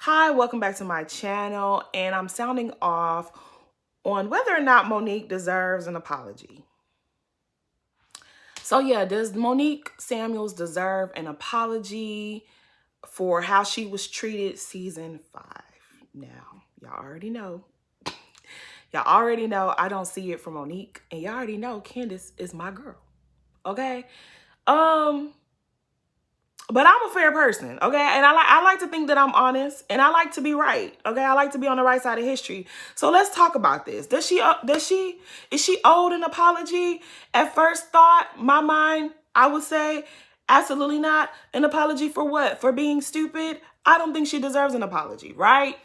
Hi, welcome back to my channel, and I'm sounding off on whether or not Monique deserves an apology. So yeah, does Monique Samuels deserve an apology for how she was treated season 5? Now, y'all already know. Y'all already know I don't see it from Monique, and y'all already know Candace is my girl. Okay? But I'm a fair person, okay? And I like to think that I'm honest, and I like to be right, okay? I like to be on the right side of history. So let's talk about this. Is she owed an apology? At first thought, my mind, I would say absolutely not. An apology for what? For being stupid? I don't think she deserves an apology, right?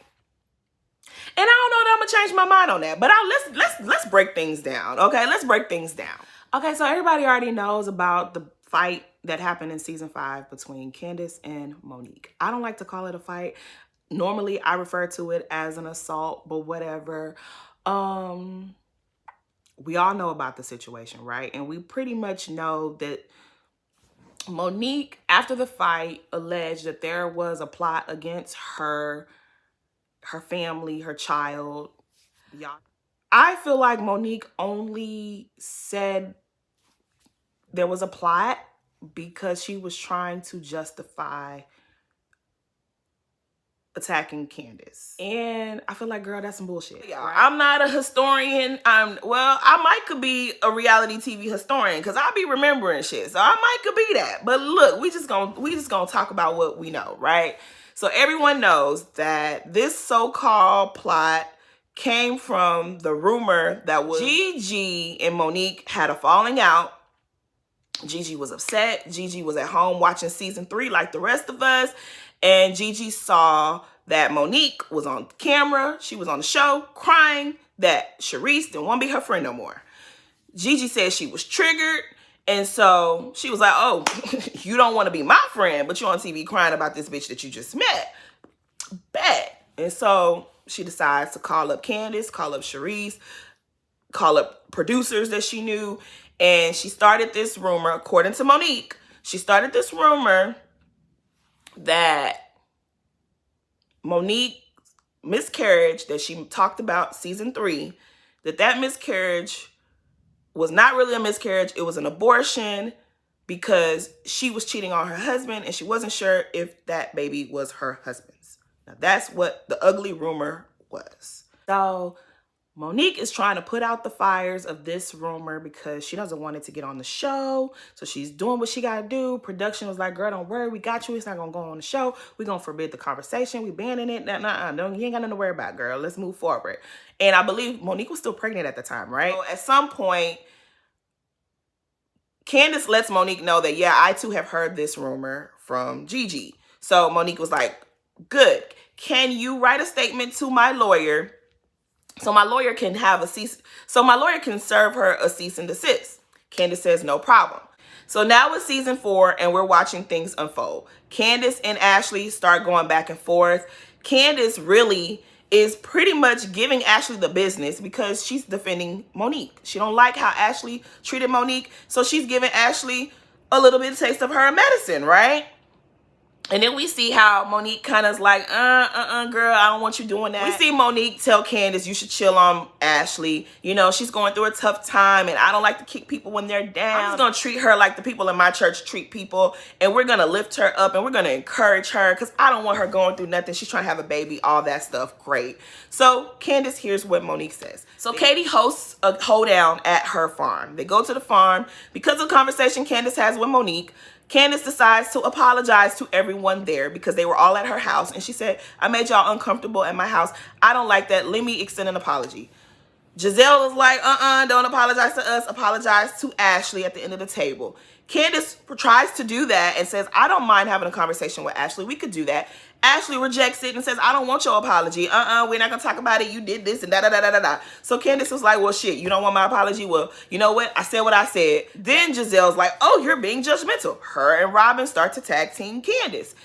And I don't know that I'm gonna change my mind on that, but let's break things down, okay? Let's break things down. Okay, so everybody already knows about the fight that happened in season 5 between Candace and Monique. I don't like to call it a fight. Normally, I refer to it as an assault, but whatever. We all know about the situation, right? And we pretty much know that Monique, after the fight, alleged that there was a plot against her family, her child. Yeah. I feel like Monique only said there was a plot because she was trying to justify attacking Candace. And I feel like, girl, that's some bullshit. Yeah, right? I'm not a historian. I might could be a reality TV historian because I'll be remembering shit. So I might could be that. But look, we just gonna talk about what we know, right? So everyone knows that this so-called plot came from the rumor that was Gigi and Monique had a falling out. Gigi was upset. Gigi was at home watching season 3 like the rest of us. And Gigi saw that Monique was on camera. She was on the show crying that Charisse didn't want to be her friend no more. Gigi said she was triggered. And so she was like, oh, you don't want to be my friend, but you're on TV crying about this bitch that you just met. Bad. And so she decides to call up Candace, call up Charisse, call up producers that she knew. And she started this rumor, according to Monique, she started this rumor that Monique's miscarriage that she talked about season 3, that miscarriage was not really a miscarriage. It was an abortion because she was cheating on her husband and she wasn't sure if that baby was her husband's. Now that's what the ugly rumor was. So Monique is trying to put out the fires of this rumor because she doesn't want it to get on the show. So she's doing what she got to do. Production was like, girl, don't worry. We got you. It's not going to go on the show. We're going to forbid the conversation. We banning it. Nah, you ain't got nothing to worry about, girl. Let's move forward. And I believe Monique was still pregnant at the time, right? So at some point, Candace lets Monique know that, yeah, I too have heard this rumor from Gigi. So Monique was like, good. Can you write a statement to my lawyer so my lawyer can serve her a cease and desist? Candace says, no problem. So now it's season 4 and we're watching things unfold. Candace and Ashley start going back and forth. Candace really is pretty much giving Ashley the business because she's defending Monique. She don't like how Ashley treated Monique. So she's giving Ashley a little bit of taste of her medicine, right? And then we see how Monique kind of is like, girl, I don't want you doing that. We see Monique tell Candace you should chill on Ashley. You know, she's going through a tough time and I don't like to kick people when they're down. I'm just going to treat her like the people in my church treat people. And we're going to lift her up and we're going to encourage her because I don't want her going through nothing. She's trying to have a baby, all that stuff. Great. So Candace hears what Monique says. So Katie hosts a hoedown at her farm. They go to the farm. Because of the conversation Candace has with Monique, Candace decides to apologize to everyone there because they were all at her house. And she said, I made y'all uncomfortable at my house. I don't like that. Let me extend an apology. Giselle is like, don't apologize to us. Apologize to Ashley at the end of the table. Candace tries to do that and says, I don't mind having a conversation with Ashley. We could do that. Ashley rejects it and says, I don't want your apology. We're not going to talk about it. You did this and da-da-da-da-da-da. So Candace was like, well, shit, you don't want my apology? Well, you know what? I said what I said. Then Giselle's like, oh, you're being judgmental. Her and Robin start to tag team Candace.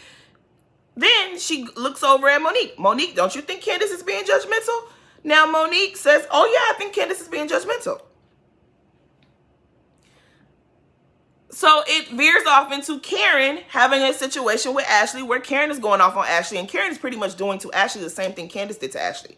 Then she looks over at Monique. Monique, don't you think Candace is being judgmental? Now Monique says, oh, yeah, I think Candace is being judgmental. So it veers off into Karen having a situation with Ashley where Karen is going off on Ashley, and Karen is pretty much doing to Ashley the same thing Candace did to Ashley.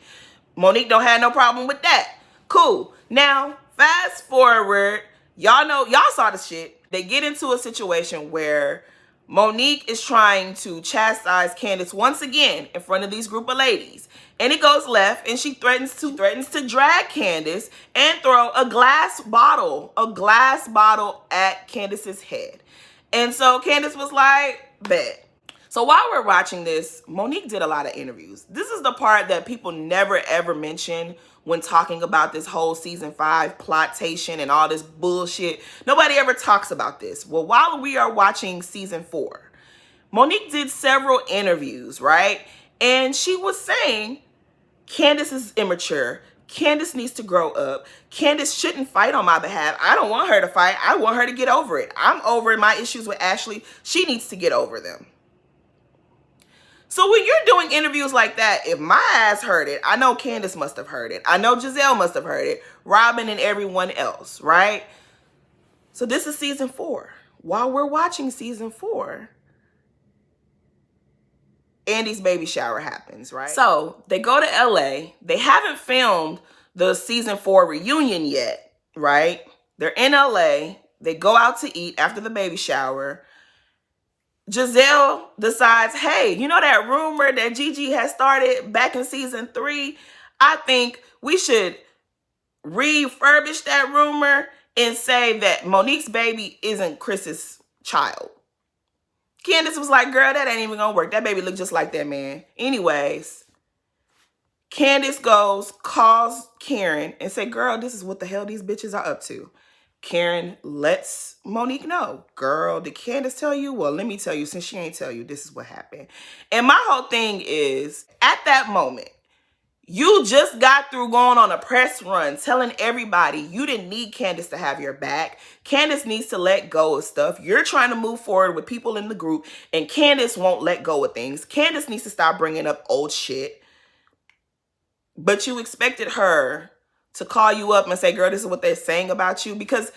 Monique don't have no problem with that. Cool. Now, fast forward, y'all saw the shit. They get into a situation where Monique is trying to chastise Candace once again in front of these group of ladies. And it goes left, and she threatens to drag Candace and throw a glass bottle at Candace's head. And so Candace was like, bet. So while we're watching this, Monique did a lot of interviews. This is the part that people never ever mention when talking about this whole season 5 plotation and all this bullshit. Nobody ever talks about this. Well, while we are watching season 4, Monique did several interviews, right? And she was saying Candace is immature. Candace needs to grow up. Candace shouldn't fight on my behalf. I don't want her to fight. I want her to get over it. I'm over my issues with Ashley. She needs to get over them. So when you're doing interviews like that, if my ass heard it, I know Candace must have heard it. I know Giselle must have heard it. Robin and everyone else, right? So this is season 4. While we're watching season 4, Andy's baby shower happens, right? So they go to LA. They haven't filmed the season 4 reunion yet, right? They're in LA. They go out to eat after the baby shower. Giselle decides, hey, you know that rumor that Gigi has started back in season 3? I think we should refurbish that rumor and say that Monique's baby isn't Chris's child. Candace was like, girl, that ain't even gonna work. That baby look just like that man. Anyways, Candace calls Karen and say, girl, this is what the hell these bitches are up to. Karen lets Monique know. Girl, did Candace tell you? Well, let me tell you, since she ain't tell you, this is what happened. And my whole thing is, at that moment, you just got through going on a press run telling everybody you didn't need Candace to have your back. Candace needs to let go of stuff. You're trying to move forward with people in the group, and Candace won't let go of things. Candace needs to stop bringing up old shit. But you expected her to call you up and say, girl, this is what they're saying about you, because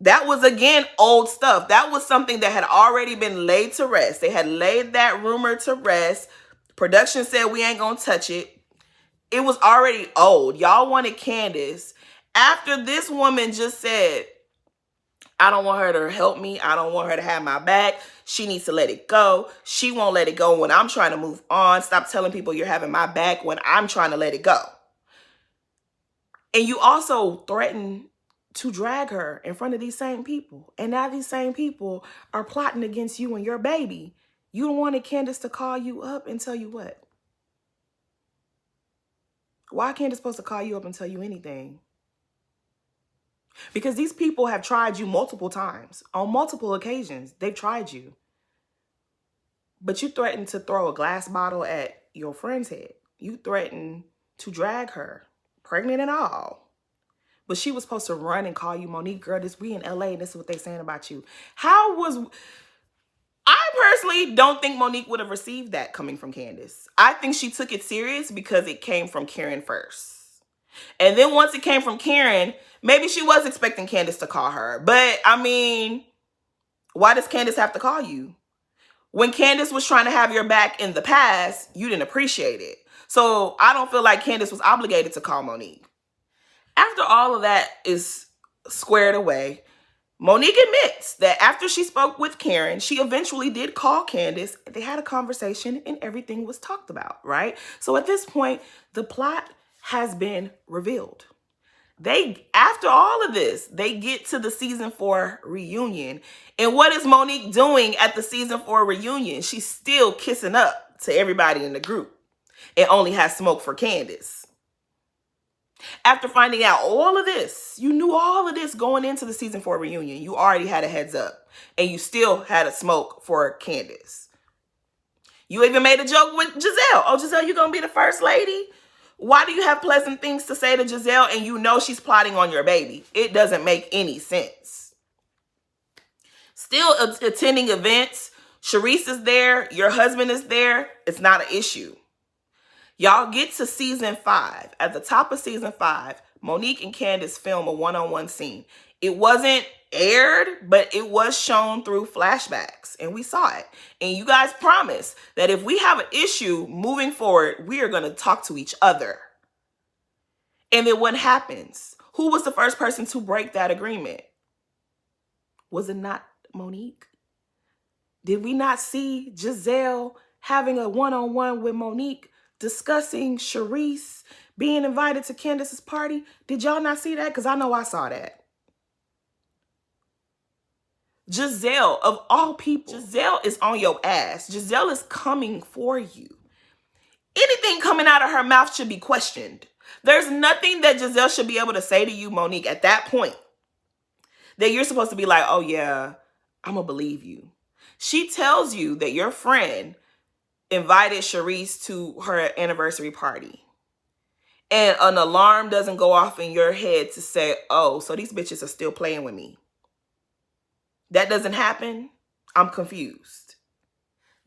that was, again, old stuff. That was something that had already been laid to rest. They had laid that rumor to rest. Production said we ain't gonna touch it. It was already old. Y'all wanted Candace. After this woman just said, I don't want her to help me. I don't want her to have my back. She needs to let it go. She won't let it go when I'm trying to move on. Stop telling people you're having my back when I'm trying to let it go. And you also threaten to drag her in front of these same people. And now these same people are plotting against you and your baby. You don't want Candace to call you up and tell you what? Why Candace supposed to call you up and tell you anything? Because these people have tried you multiple times. On multiple occasions, they've tried you. But you threatened to throw a glass bottle at your friend's head. You threatened to drag her, pregnant and all. But she was supposed to run and call you, Monique, girl, we in LA and this is what they saying about you. I personally don't think Monique would have received that coming from Candace. I think she took it serious because it came from Karen first. And then once it came from Karen, maybe she was expecting Candace to call her. But, I mean, why does Candace have to call you? When Candace was trying to have your back in the past, you didn't appreciate it. So I don't feel like Candace was obligated to call Monique. After all of that is squared away, Monique admits that after she spoke with Karen, she eventually did call Candace. They had a conversation and everything was talked about, right? So at this point, the plot has been revealed. After all of this, they get to the season 4 reunion. And what is Monique doing at the season 4 reunion? She's still kissing up to everybody in the group and only has smoke for Candace. After finding out all of this, you knew all of this going into the season 4 reunion. You already had a heads up and you still had a smoke for Candace. You even made a joke with Giselle. Oh, Giselle, you gonna be the first lady? Why do you have pleasant things to say to Giselle and you know she's plotting on your baby? It doesn't make any sense. Still attending events. Sharice is there. Your husband is there. It's not an issue. Y'all get to season 5. At the top of season 5, Monique and Candace film a one-on-one scene. It wasn't aired, but it was shown through flashbacks and we saw it. And you guys promised that if we have an issue moving forward, we are going to talk to each other. And then what happens? Who was the first person to break that agreement? Was it not Monique? Did we not see Giselle having a one-on-one with Monique discussing Charisse being invited to Candace's party? Did y'all not see that? Because I know I saw that. Giselle, of all people, Giselle is on your ass. Giselle is coming for you. Anything coming out of her mouth should be questioned. There's nothing that Giselle should be able to say to you, Monique, at that point that you're supposed to be like, oh yeah, I'm gonna believe you. She tells you that your friend invited Charisse to her anniversary party. And an alarm doesn't go off in your head to say, oh, so these bitches are still playing with me. That doesn't happen. I'm confused.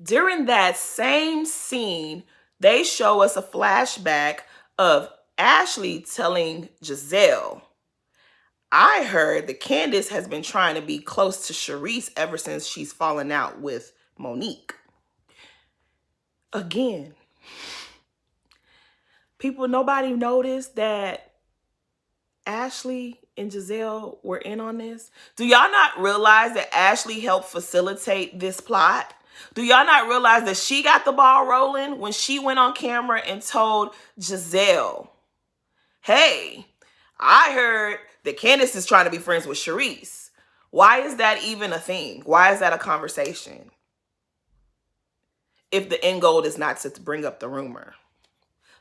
During that same scene, they show us a flashback of Ashley telling Giselle, I heard that Candace has been trying to be close to Charisse ever since she's fallen out with Monique. Again, nobody noticed that Ashley and Giselle were in on this. Do y'all not realize that Ashley helped facilitate this plot? Do y'all not realize that she got the ball rolling when she went on camera and told Giselle, hey, I heard that Candace is trying to be friends with Charisse. Why is that even a thing? Why is that a conversation? If the end goal is not to bring up the rumor.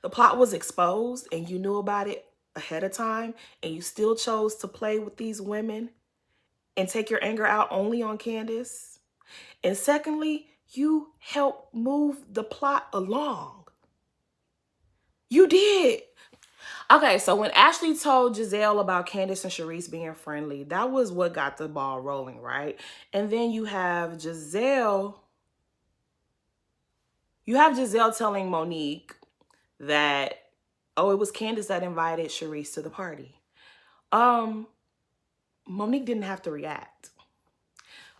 The plot was exposed and you knew about it ahead of time and you still chose to play with these women and take your anger out only on Candace. And secondly, you helped move the plot along. You did. Okay, so when Ashley told Giselle about Candace and Charisse being friendly, that was what got the ball rolling, right? And then you have Giselle telling Monique that, oh, it was Candace that invited Charisse to the party. Monique didn't have to react.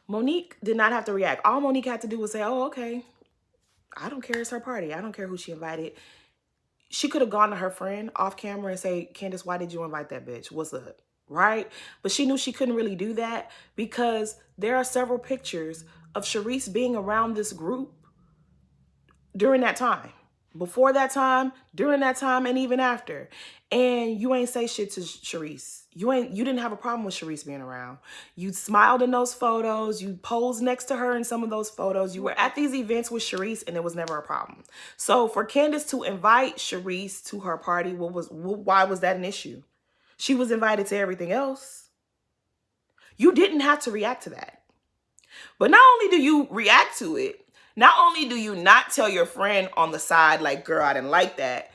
Monique did not have to react. All Monique had to do was say, oh, okay, I don't care, it's her party. I don't care who she invited. She could have gone to her friend off camera and say, Candace, why did you invite that bitch? What's up? Right? But she knew she couldn't really do that because there are several pictures of Charisse being around this group during that time. Before that time, during that time, and even after. And you ain't say shit to Charisse. You didn't have a problem with Charisse being around. You smiled in those photos. You posed next to her in some of those photos. You were at these events with Charisse and it was never a problem. So for Candace to invite Charisse to her party, why was that an issue? She was invited to everything else. You didn't have to react to that. But not only do you react to it, not only do you not tell your friend on the side, like, girl, I didn't like that.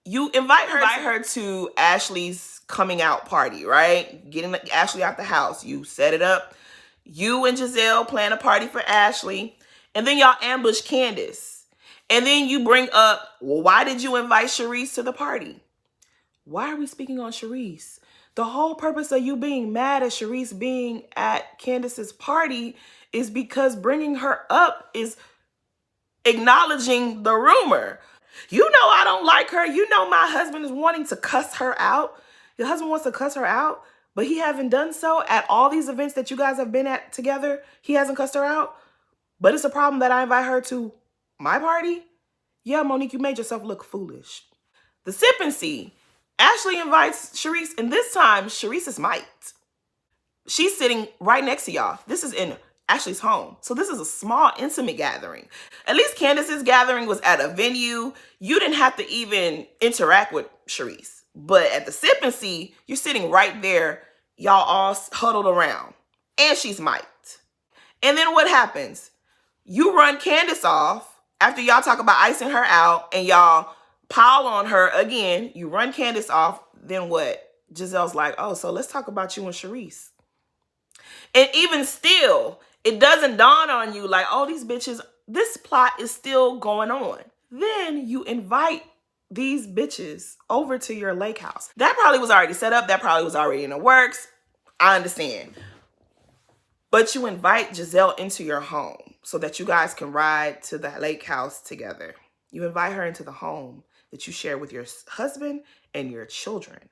You invite her to Ashley's coming out party, right? Getting Ashley out the house. You set it up. You and Giselle plan a party for Ashley. And then y'all ambush Candace. And then you bring up, well, why did you invite Charisse to the party? Why are we speaking on Charisse? The whole purpose of you being mad at Charisse being at Candace's party is because bringing her up is acknowledging the rumor. You know I don't like her. You know my husband is wanting to cuss her out. Your husband wants to cuss her out, but he hasn't done so at all these events that you guys have been at together. He hasn't cussed her out, but it's a problem that I invite her to my party. Yeah, Monique, you made yourself look foolish. The sip and see. Ashley invites Charisse, and this time Charisse is mic'd. She's sitting right next to y'all. This is in Ashley's home. So this is a small, intimate gathering. At least Candace's gathering was at a venue. You didn't have to even interact with Charisse. But at the sip and see, you're sitting right there, y'all all huddled around. And she's mic'd. And then what happens? You run Candace off after y'all talk about icing her out and y'all pile on her again. You run Candace off. Then what? Giselle's like, oh, so let's talk about you and Charisse. And even still, it doesn't dawn on you like, oh, these bitches, this plot is still going on. Then you invite these bitches over to your lake house. That probably was already set up. That probably was already in the works. I understand. But you invite Giselle into your home so that you guys can ride to the lake house together. You invite her into the home that you share with your husband and your children.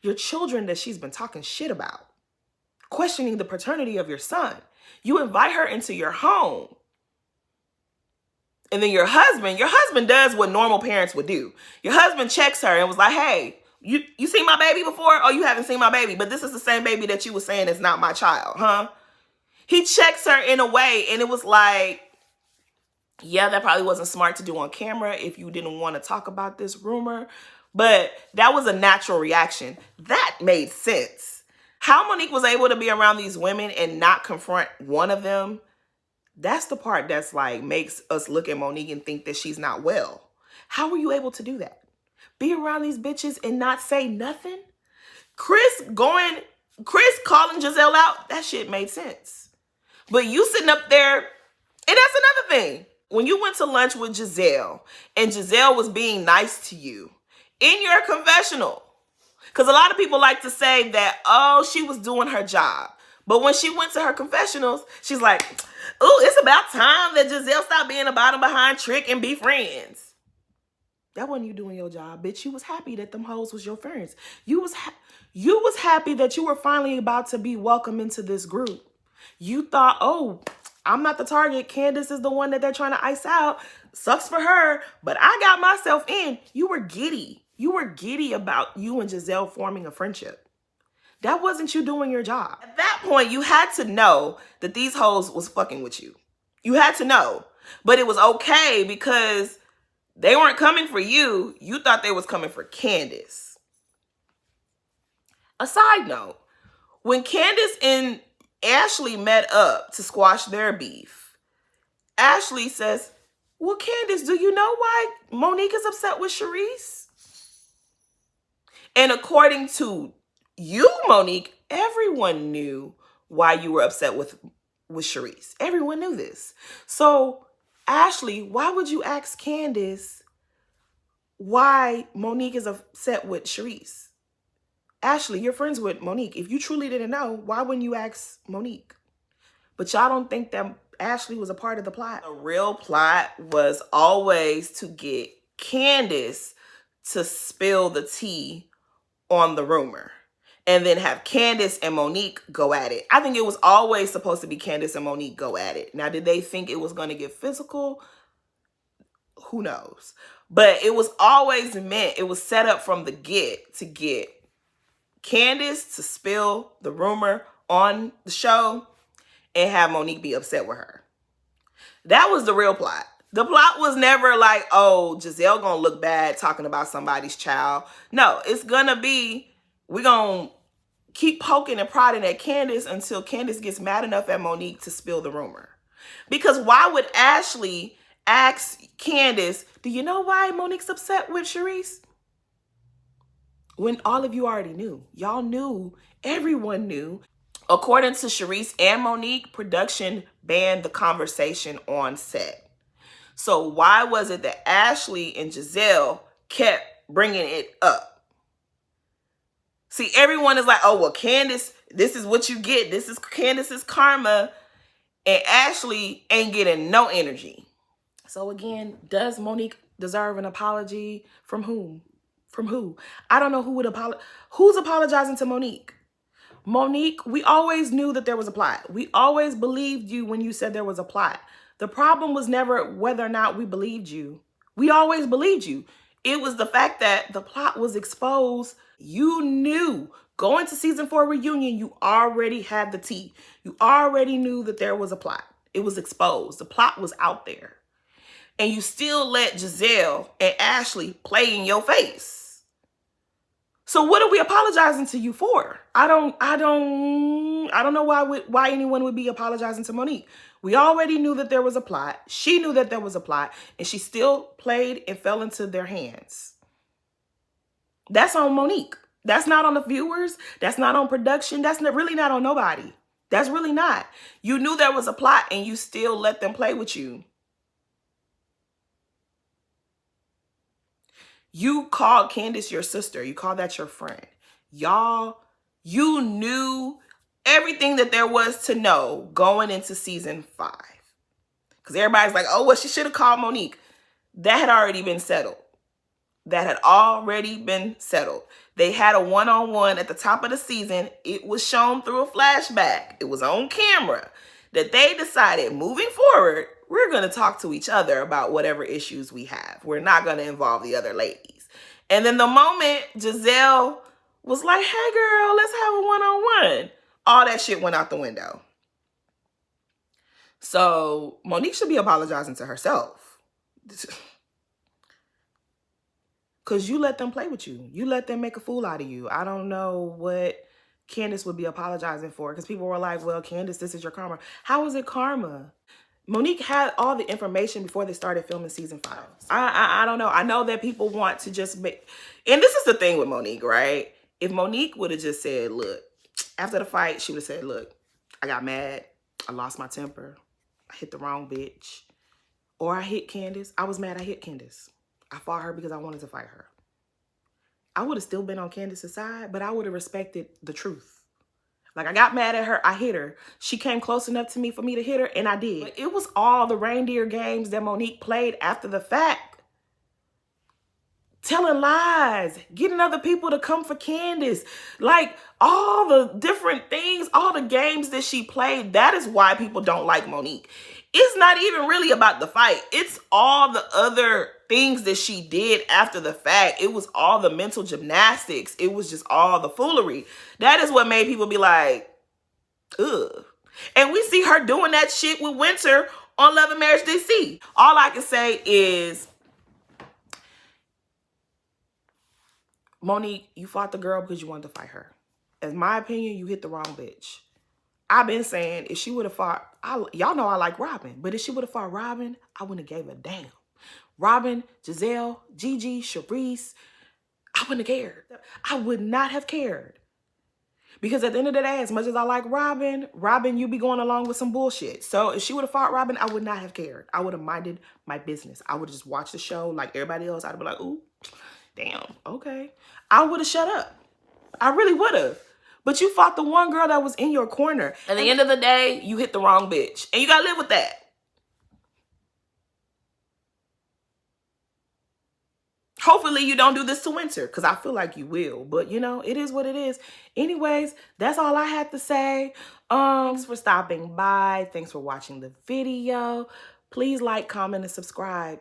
Your children that she's been talking shit about, questioning the paternity of your son. You invite her into your home. And then your husband does what normal parents would do. Your husband checks her and was like, hey, you seen my baby before? Oh, you haven't seen my baby, but this is the same baby that you were saying is not my child, huh? He checks her in a way, and it was like, yeah, that probably wasn't smart to do on camera if you didn't want to talk about this rumor, but that was a natural reaction. That made sense. How Monique was able to be around these women and not confront one of them, that's the part that's like makes us look at Monique and think that she's not well. How were you able to do that? Be around these bitches and not say nothing? Chris calling Giselle out, that shit made sense. But you sitting up there, and that's another thing. When you went to lunch with Giselle, and Giselle was being nice to you in your confessional, because a lot of people like to say that, oh, she was doing her job. But when she went to her confessionals, she's like, oh, it's about time that Giselle stopped being a bottom behind trick and be friends. That wasn't you doing your job, bitch. You was happy that them hoes was your friends. You was happy that you were finally about to be welcome into this group. You thought, oh, I'm not the target. Candace is the one that they're trying to ice out. Sucks for her, but I got myself in. You were giddy. You were giddy about you and Giselle forming a friendship. That wasn't you doing your job. At that point, you had to know that these hoes was fucking with you. You had to know. But it was okay because they weren't coming for you. You thought they was coming for Candace. A side note, when Candace and Ashley met up to squash their beef, Ashley says, well, Candace, do you know why Monique is upset with Charisse? And according to you, Monique, everyone knew why you were upset with Charisse. Everyone knew this. So, Ashley, why would you ask Candace why Monique is upset with Charisse? Ashley, you're friends with Monique. If you truly didn't know, why wouldn't you ask Monique? But y'all don't think that Ashley was a part of the plot. The real plot was always to get Candace to spill the tea on the rumor and then have Candace and Monique go at it. I think it was always supposed to be Candace and Monique go at it. Now, did they think it was going to get physical? Who knows? But it was always meant, it was set up from the get to get Candace to spill the rumor on the show and have Monique be upset with her. That was the real plot. The plot was never like, oh, Giselle gonna look bad talking about somebody's child. No, it's gonna be, we're gonna keep poking and prodding at Candace until Candace gets mad enough at Monique to spill the rumor. Because why would Ashley ask Candace, do you know why Monique's upset with Charisse? When all of you already knew. Y'all knew. Everyone knew. According to Charisse and Monique, production banned the conversation on set. So why was it that Ashley and Giselle kept bringing it up? See, everyone is like, oh, well, Candace, this is what you get. This is Candace's karma. And Ashley ain't getting no energy. So again, does Monique deserve an apology from whom? From who? I don't know who would apologize. Who's apologizing to Monique? Monique, we always knew that there was a plot. We always believed you when you said there was a plot. The problem was never whether or not we believed you. We always believed you. It was the fact that the plot was exposed. You knew. Going to season 4 reunion, you already had the tea. You already knew that there was a plot. It was exposed. The plot was out there. And you still let Giselle and Ashley play in your face. So what are we apologizing to you for? I don't know why anyone would be apologizing to Monique. We already knew that there was a plot. She knew that there was a plot, and she still played and fell into their hands. That's on Monique. That's not on the viewers. That's not on production. That's really not on nobody. That's really not. You knew there was a plot, and you still let them play with you. You called Candace your sister. You called that your friend. Y'all, you knew everything that there was to know going into season 5. Because everybody's like, oh, well, she should have called Monique. That had already been settled. That had already been settled. They had a one-on-one at the top of the season. It was shown through a flashback. It was on camera that they decided moving forward, we're going to talk to each other about whatever issues we have. We're not going to involve the other ladies. And then the moment Giselle was like, hey, girl, let's have a one-on-one, all that shit went out the window. So Monique should be apologizing to herself. Because you let them play with you. You let them make a fool out of you. I don't know what Candace would be apologizing for. Because people were like, well, Candace, this is your karma. How is it karma? Monique had all the information before they started filming season 5. I don't know. I know that people want to just make... And this is the thing with Monique, right? If Monique would have just said, look, after the fight, she would have said, look, I got mad. I lost my temper. I hit the wrong bitch. Or I hit Candace. I was mad I hit Candace. I fought her because I wanted to fight her. I would have still been on Candace's side, but I would have respected the truth. Like, I got mad at her. I hit her. She came close enough to me for me to hit her, and I did. But it was all the reindeer games that Monique played after the fact. Telling lies, getting other people to come for Candace. Like, all the different things, all the games that she played, that is why people don't like Monique. It's not even really about the fight. It's all the other things that she did after the fact. It was all the mental gymnastics. It was just all the foolery. That is what made people be like, ugh. And we see her doing that shit with Winter on Love and Marriage DC. All I can say is, Monique, you fought the girl because you wanted to fight her. In my opinion, you hit the wrong bitch. I've been saying if she would have fought, y'all know I like Robin, but if she would have fought Robin, I wouldn't have gave a damn. Robin, Giselle, Gigi, Charisse, I wouldn't have cared. I would not have cared. Because at the end of the day, as much as I like Robin, you be going along with some bullshit. So if she would have fought Robin, I would not have cared. I would have minded my business. I would have just watched the show like everybody else. I'd be like, ooh, damn, okay. I would have shut up. I really would have. But you fought the one girl that was in your corner. At the end of the day, you hit the wrong bitch. And you gotta live with that. Hopefully you don't do this to Winter, because I feel like you will. But, you know, it is what it is. Anyways, that's all I had to say. Thanks for stopping by. Thanks for watching the video. Please like, comment, and subscribe.